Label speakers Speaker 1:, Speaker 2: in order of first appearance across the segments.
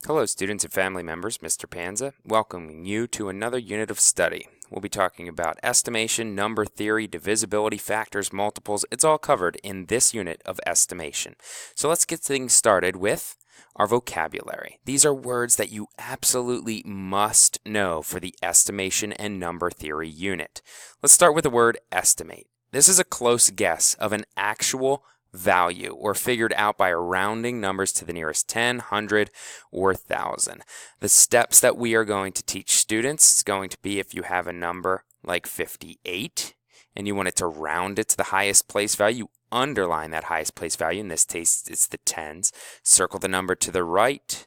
Speaker 1: Hello students and family members, Mr. Panza, welcoming you to another unit of study. We'll be talking about estimation, number theory, divisibility, factors, multiples. It's all covered in this unit of estimation. So let's get things started with our vocabulary. These are words that you absolutely must know for the estimation and number theory unit. Let's start with the word estimate. This is a close guess of an actual value or figured out by rounding numbers to the nearest 10, 100, or 1,000. The steps that we are going to teach students is going to be if you have a number like 58 and you want it to round it to the highest place value, underline that highest place value. In this case, it's the tens. Circle the number to the right,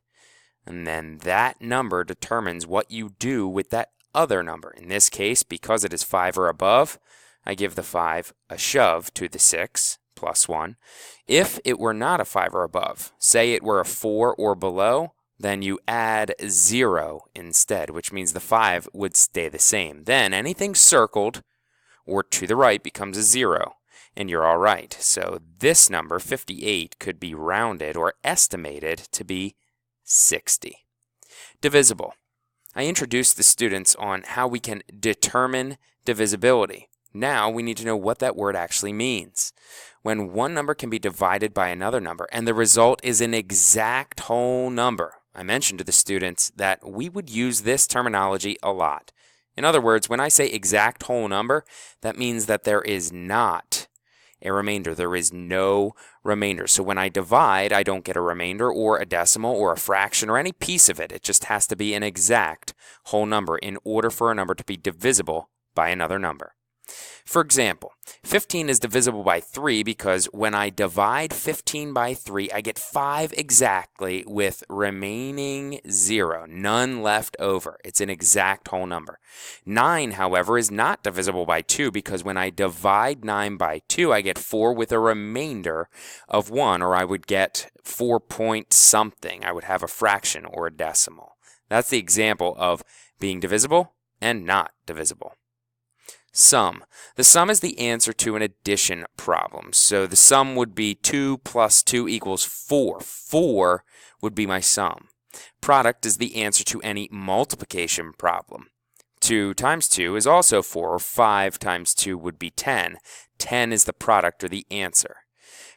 Speaker 1: and then that number determines what you do with that other number. In this case, because it is 5 or above, I give the 5 a shove to the 6. Plus 1. If it were not a 5 or above, say it were a 4 or below, then you add 0 instead, which means the 5 would stay the same. Then anything circled or to the right becomes a 0, and you're all right. So this number, 58, could be rounded or estimated to be 60. Divisible. I introduced the students on how we can determine divisibility. Now we need to know what that word actually means. When one number can be divided by another number and the result is an exact whole number, I mentioned to the students that we would use this terminology a lot. In other words, when I say exact whole number, that means that there is not a remainder. There is no remainder. So when I divide, I don't get a remainder or a decimal or a fraction or any piece of it. It just has to be an exact whole number in order for a number to be divisible by another number. For example, 15 is divisible by 3 because when I divide 15 by 3, I get 5 exactly with remaining 0, none left over. It's an exact whole number. 9, however, is not divisible by 2 because when I divide 9 by 2, I get 4 with a remainder of 1, or I would get 4 point something. I would have a fraction or a decimal. That's the example of being divisible and not divisible. Sum. The sum is the answer to an addition problem. So the sum would be 2 plus 2 equals 4. 4 would be my sum. Product is the answer to any multiplication problem. 2 times 2 is also 4, or 5 times 2 would be 10. 10 is the product or the answer.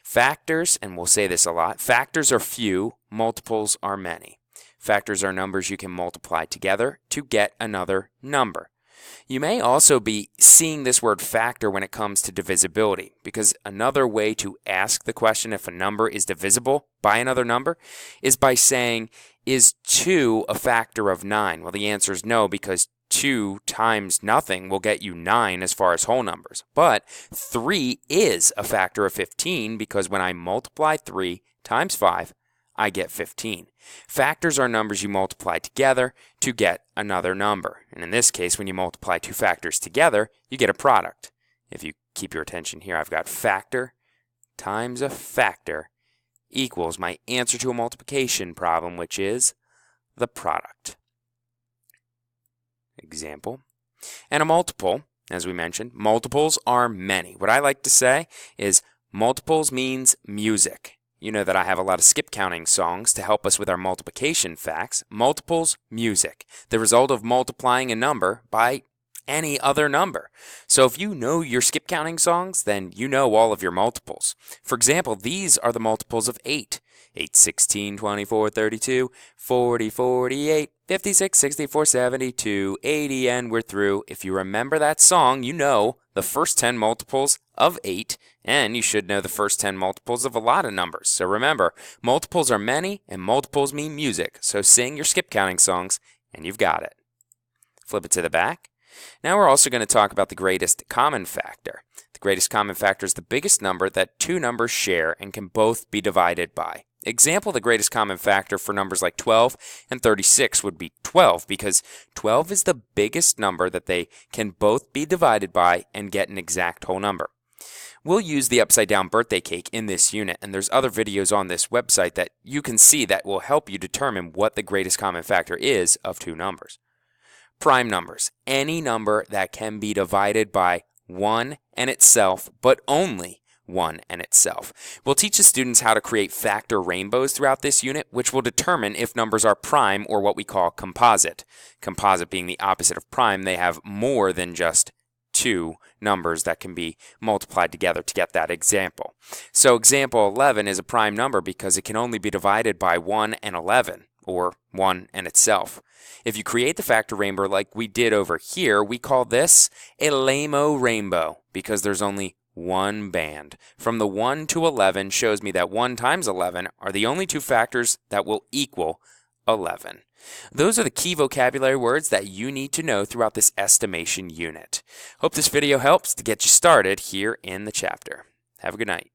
Speaker 1: Factors, and we'll say this a lot, factors are few, multiples are many. Factors are numbers you can multiply together to get another number. You may also be seeing this word factor when it comes to divisibility, because another way to ask the question if a number is divisible by another number is by saying, is 2 a factor of 9? Well, the answer is no, because 2 times nothing will get you 9 as far as whole numbers. But 3 is a factor of 15 because when I multiply 3 times 5, I get 15. Factors are numbers you multiply together to get another number. And in this case, when you multiply two factors together, you get a product. If you keep your attention here, I've got factor times a factor equals my answer to a multiplication problem, which is the product. Example. And a multiple, as we mentioned, multiples are many. What I like to say is multiples means music. You know that I have a lot of skip counting songs to help us with our multiplication facts. Multiples, music. The result of multiplying a number by any other number. So if you know your skip counting songs, then you know all of your multiples. For example, these are the multiples of 8. 8, 16, 24, 32, 40, 48, 56, 64, 72, 80, and we're through. If you remember that song, you know the first 10 multiples of 8, and you should know the first 10 multiples of a lot of numbers. So remember, multiples are many, and multiples mean music. So sing your skip counting songs, and you've got it. Flip it to the back. Now we're also going to talk about the greatest common factor. The greatest common factor is the biggest number that two numbers share and can both be divided by. Example, the greatest common factor for numbers like 12 and 36 would be 12 because 12 is the biggest number that they can both be divided by and get an exact whole number. We'll use the upside down birthday cake in this unit, and there's other videos on this website that you can see that will help you determine what the greatest common factor is of two numbers. Prime numbers, any number that can be divided by one and itself, but only 1 and itself. We'll teach the students how to create factor rainbows throughout this unit, which will determine if numbers are prime or what we call composite. Composite being the opposite of prime, they have more than just two numbers that can be multiplied together to get that example. So example 11 is a prime number because it can only be divided by 1 and 11, or 1 and itself. If you create the factor rainbow like we did over here, we call this a LAMO rainbow because there's only one band. From the 1 to 11 shows me that 1 times 11 are the only two factors that will equal 11. Those are the key vocabulary words that you need to know throughout this estimation unit. Hope this video helps to get you started here in the chapter. Have a good night.